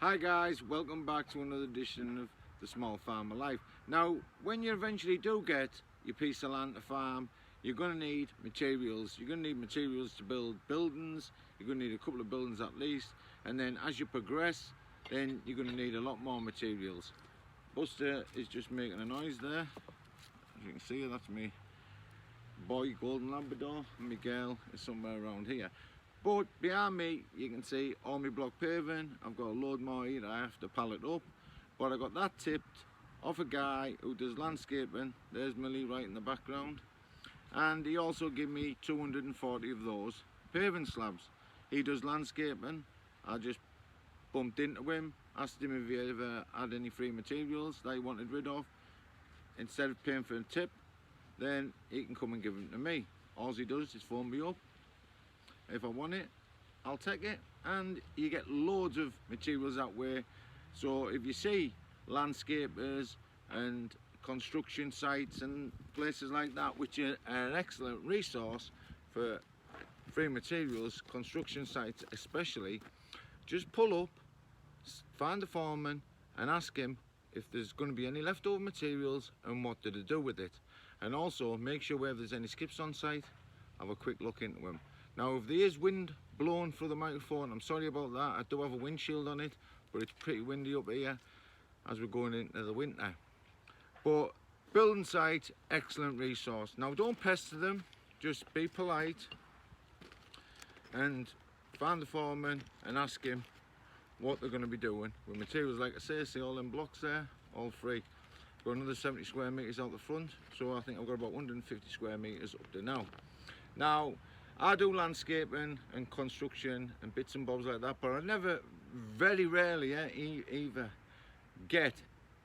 Hi guys, welcome back to another edition of The Small Farmer Life. Now, when you eventually do get your piece of land to farm, you're going to need materials. You're going to need materials to build buildings. You're going to need a couple of buildings at least. And then as you progress, then you're going to need a lot more materials. Buster is just making a noise there. As you can see, that's me boy golden Labrador, and my girl is somewhere around here. But behind me you can see all my block paving. I've got a load more here I have to pallet up, but I got that tipped off a guy who does landscaping. There's Millie right in the background, and he also gave me 240 of those paving slabs. He does landscaping. I just bumped into him, asked him if he ever had any free materials that he wanted rid of. Instead of paying for a tip, then he can come and give them to me. All he does is phone me up. If I want it, I'll take it, and you get loads of materials that way. So if you see landscapers and construction sites and places like that, which are an excellent resource for free materials, construction sites especially, just pull up, find the foreman and ask him if there's going to be any leftover materials and what did they do with it. And also make sure whether there's any skips on site, have a quick look into them. Now if there is wind blowing through the microphone, I'm sorry about that. I do have a windshield on it, but it's pretty windy up here as we're going into the winter. But building site, excellent resource. Now don't pester them, just be polite and find the foreman and ask him what they're going to be doing with materials. Like I say, see all them blocks there, all free. Got another 70 square metres out the front, so I think I've got about 150 square metres up to now. Now, I do landscaping and construction and bits and bobs like that, but I never, very rarely either get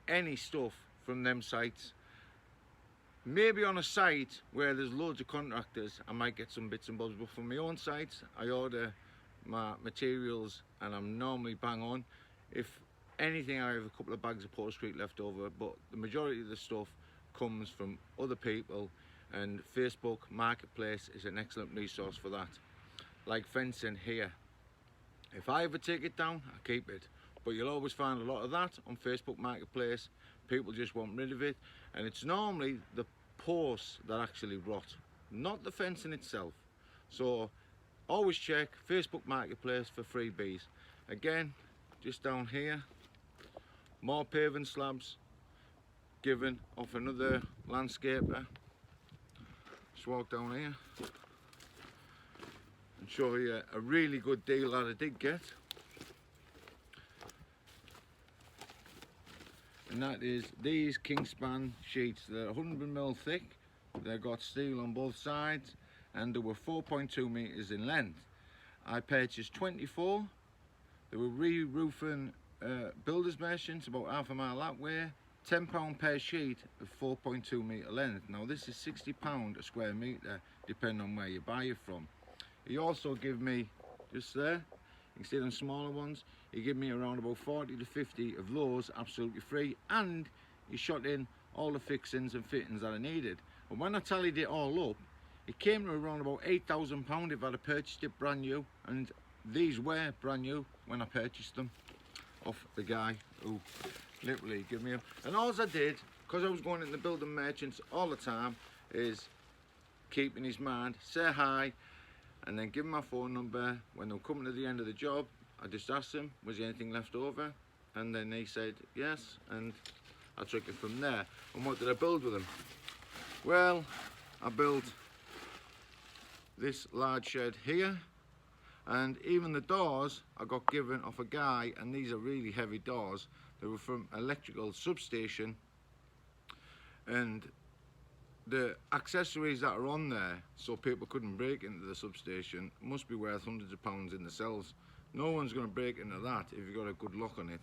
any stuff from them sites. Maybe on a site where there's loads of contractors, I might get some bits and bobs, but from my own sites, I order my materials and I'm normally bang on. If anything, I have a couple of bags of Portscreek left over, but the majority of the stuff comes from other people, and Facebook Marketplace is an excellent resource for that. Like fencing here, if I ever take it down, I keep it, but you'll always find a lot of that on Facebook Marketplace. People just want rid of it, and it's normally the posts that actually rot, not the fencing itself. So always check Facebook Marketplace for freebies. Again, just down here, more paving slabs given off another landscaper. Just walk down here and show you a really good deal that I did get, and that is these Kingspan sheets. They're 100mm thick, they've got steel on both sides, and they were 4.2 meters in length. I purchased 24. They were re-roofing builder's merchants about half a mile that way. £10 per sheet of 4.2 meter length. Now this is £60 a square meter, depending on where you buy it from. He also gave me, just there, you can see them smaller ones, he gave me around about 40 to 50 of those absolutely free, and he shot in all the fixings and fittings that I needed. And when I tallied it all up, it came to around about £8,000 if I'd have purchased it brand new, and these were brand new when I purchased them off the guy who literally gave me them. And all I did, because I was going into the building merchants all the time, is keep in his mind, say hi, and then give him my phone number. When they're coming to the end of the job, I just asked him, was there anything left over? And then he said yes, and I took it from there. And what did I build with him? Well, I built this large shed here, and even the doors I got given off a guy, and these are really heavy doors. They were from electrical substation, and the accessories that are on there so people couldn't break into the substation must be worth hundreds of pounds in themselves. No one's going to break into that if you've got a good lock on it.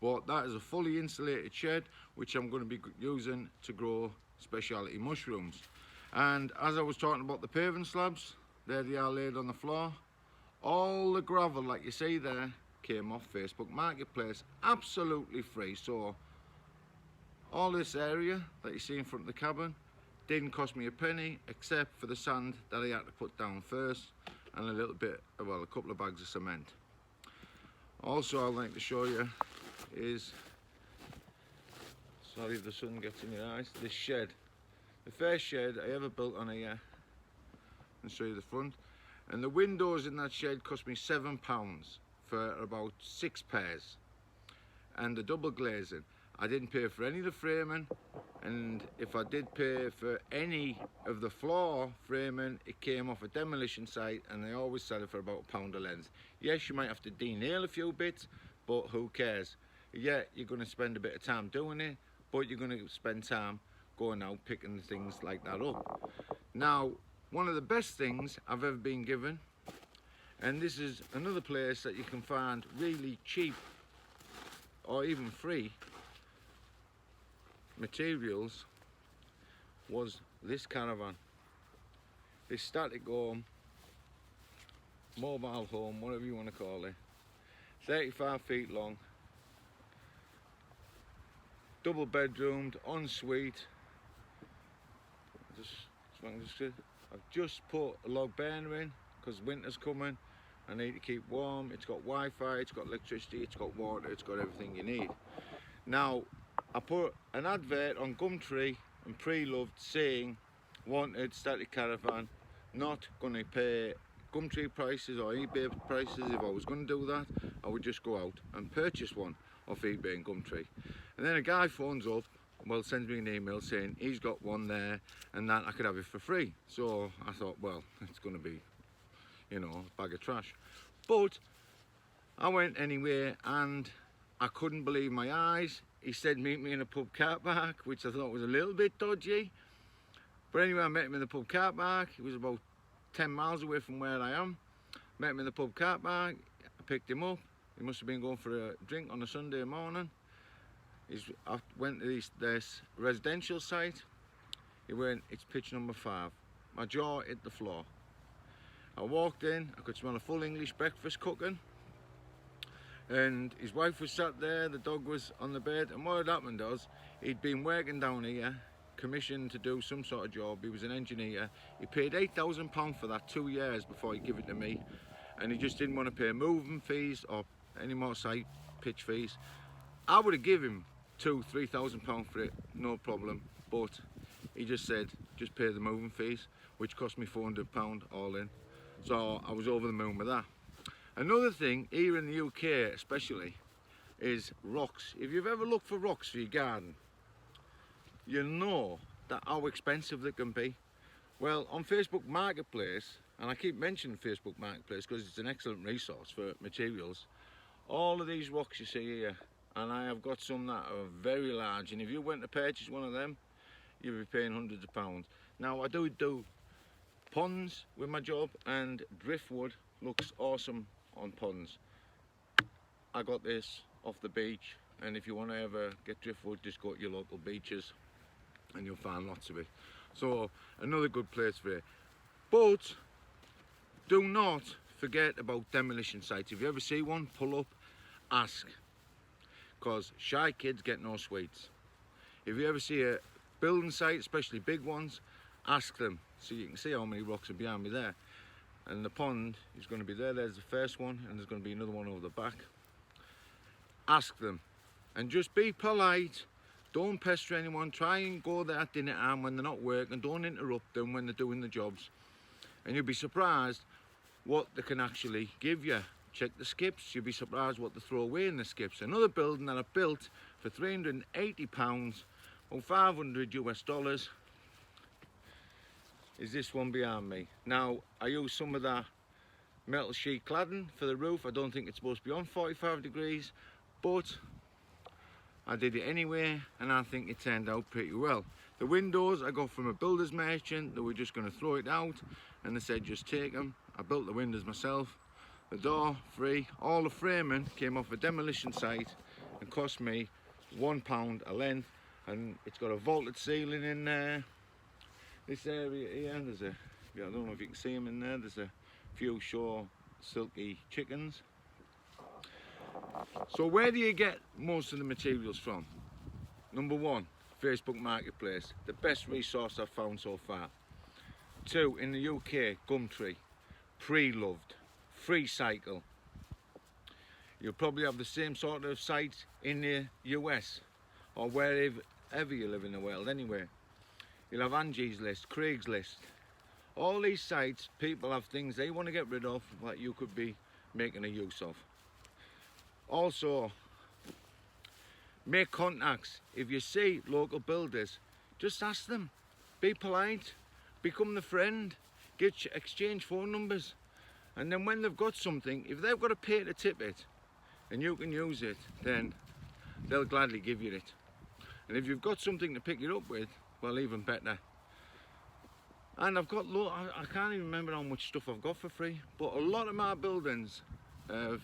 But that is a fully insulated shed which I'm going to be using to grow speciality mushrooms. And as I was talking about the paving slabs, there they are laid on the floor. All the gravel like you see there came off Facebook Marketplace, absolutely free. So all this area that you see in front of the cabin didn't cost me a penny, except for the sand that I had to put down first, and a little bit, well, a couple of bags of cement. Also I'd like to show you is, sorry if the sun gets in your eyes, this shed. The first shed I ever built on here. And show you the front. And the windows in that shed cost me £7 for about 6 pairs. And the double glazing. I didn't pay for any of the framing, and if I did pay for any of the floor framing, it came off a demolition site, and they always sell it for about £1 a length. Yes, you might have to denail a few bits, but who cares? Yeah, you're going to spend a bit of time doing it, but you're going to spend time going out picking things like that up. Now, one of the best things I've ever been given, and this is another place that you can find really cheap or even free materials, was this caravan, this static home, mobile home, whatever you want to call it, 35 feet long, double bedroomed, ensuite. I've just put a log burner in because winter's coming. I need to keep warm. It's got Wi-Fi, it's got electricity, it's got water, it's got everything you need. Now, I put an advert on Gumtree and Pre-Loved saying wanted static caravan, not going to pay Gumtree prices or eBay prices. If I was going to do that, I would just go out and purchase one off eBay and Gumtree. And then a guy phones up, well, sends me an email saying he's got one there and that I could have it for free. So I thought, well, it's going to be, you know, a bag of trash. But I went anyway and I couldn't believe my eyes. He said meet me in a pub car park, which I thought was a little bit dodgy. But anyway, I met him in the pub car park. He was about 10 miles away from where I am. Met him in the pub car park. I picked him up. He must have been going for a drink on a Sunday morning. I went to this residential site. He went, it's pitch number 5. My jaw hit the floor. I walked in, I could smell a full English breakfast cooking. And his wife was sat there, the dog was on the bed, and what had happened was, he'd been working down here, commissioned to do some sort of job. He was an engineer. He paid £8,000 for that 2 years before he gave it to me, and he just didn't want to pay moving fees or any more site pitch fees. I would have given him £2,000–3,000 for it, no problem, but he just said, just pay the moving fees, which cost me £400 all in. So I was over the moon with that. Another thing, here in the UK especially, is rocks. If you've ever looked for rocks for your garden, you know that how expensive they can be. Well, on Facebook Marketplace, and I keep mentioning Facebook Marketplace because it's an excellent resource for materials, all of these rocks you see here, and I have got some that are very large, and if you went to purchase one of them, you'd be paying hundreds of pounds. Now, I do ponds with my job, and driftwood looks awesome on ponds. I got this off the beach, and if you want to ever get driftwood, just go to your local beaches and you'll find lots of it. So another good place for it. But do not forget about demolition sites. If you ever see one, pull up, ask, because shy kids get no sweets. If you ever see a building site, especially big ones, ask them. So you can see how many rocks are behind me there. And the pond is going to be there. There's the first one, and there's going to be another one over the back. Ask them, and just be polite. Don't pester anyone. Try and go there at dinner time when they're not working. Don't interrupt them when they're doing the jobs. And you'll be surprised what they can actually give you. Check the skips. You'll be surprised what they throw away in the skips. Another building that I built for £380, or $500 is this one behind me. Now, I use some of that metal sheet cladding for the roof. I don't think it's supposed to be on 45 degrees, but I did it anyway, and I think it turned out pretty well. The windows I got from a builder's merchant. They were just going to throw it out, and they said just take them. I built the windows myself. The door, free. All the framing came off a demolition site and cost me £1 a length, and it's got a vaulted ceiling in there. This area here, I don't know if you can see them in there, there's a few shore silky chickens. So where do you get most of the materials from? Number 1, Facebook Marketplace, the best resource I've found so far. 2, in the UK, Gumtree, Pre-Loved, Free Cycle. You'll probably have the same sort of sites in the US or wherever you live in the world anyway. You'll have Angie's List, Craigslist. All these sites, people have things they want to get rid of that you could be making a use of. Also, make contacts. If you see local builders, just ask them. Be polite, become the friend, exchange phone numbers. And then when they've got something, if they've got to pay to tip it, and you can use it, then they'll gladly give you it. And if you've got something to pick it up with, well, even better. And I've got, I can't even remember how much stuff I've got for free, but a lot of my buildings have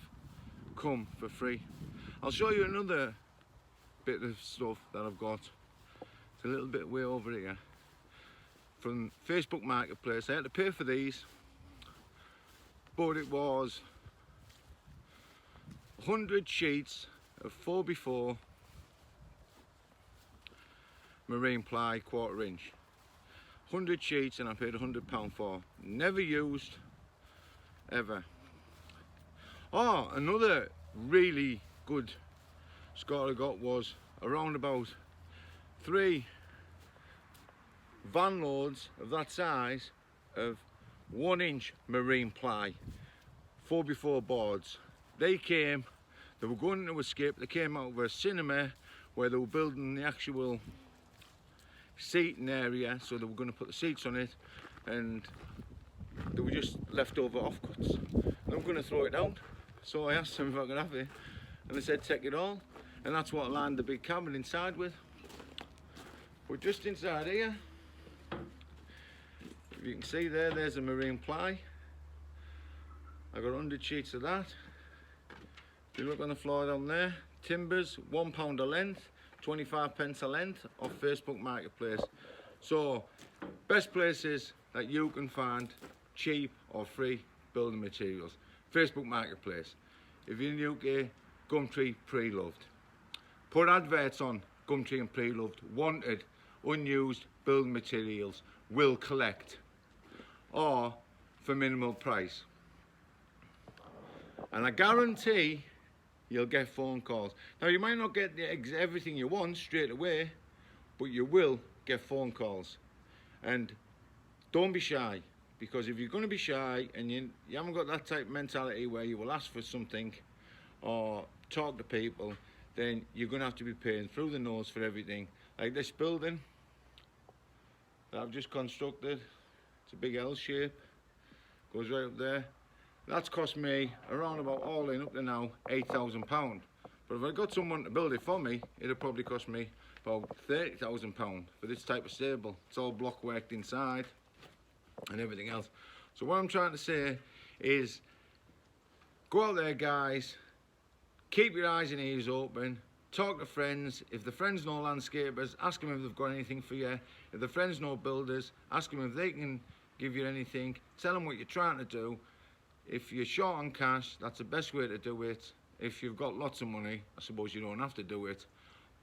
come for free. I'll show you another bit of stuff that I've got. It's a little bit way over here. From Facebook Marketplace. I had to pay for these, but it was 100 sheets of 4x4 marine ply 1/4 inch. 100 sheets, and I paid £100 for. Never used, ever. Oh, another really good score I got was around about 3 van loads of that size of 1 inch marine ply 4x4 boards. They were going into Escape. They came out of a cinema where they were building the actual seating area, so they were going to put the seats on it, and they were just leftover offcuts. And I'm going to throw it out, so I asked them if I could have it, and they said take it all, and that's what I lined the big cabin inside with. But just inside here, if you can see there's a marine ply. I got 100 sheets of that. If you look on the floor down there, timbers, £1 a length, 25p a length off Facebook Marketplace. So, best places that you can find cheap or free building materials. Facebook Marketplace. If you're in the UK, Gumtree Pre-Loved. Put adverts on Gumtree and Pre-Loved. Wanted, unused building materials. Will collect. Or for minimal price. And I guarantee you'll get phone calls. Now, you might not get everything you want straight away, but you will get phone calls. And don't be shy, because if you're going to be shy and you haven't got that type of mentality where you will ask for something or talk to people, then you're going to have to be paying through the nose for everything. Like this building that I've just constructed, it's a big L shape, goes right up there. That's cost me around about all in up to now £8,000. But if I got someone to build it for me, it'd probably cost me about £30,000 for this type of stable. It's all block worked inside and everything else. So what I'm trying to say is, go out there guys, keep your eyes and ears open, talk to friends. If the friends know landscapers, ask them if they've got anything for you. If the friends know builders, ask them if they can give you anything. Tell them what you're trying to do. If you're short on cash, that's the best way to do it. If you've got lots of money, I suppose you don't have to do it.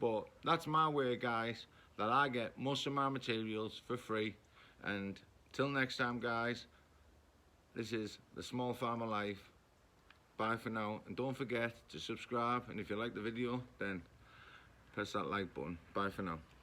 But that's my way, guys, that I get most of my materials for free. And till next time, guys, this is The Small Farmer Life. Bye for now. And don't forget to subscribe. And if you like the video, then press that like button. Bye for now.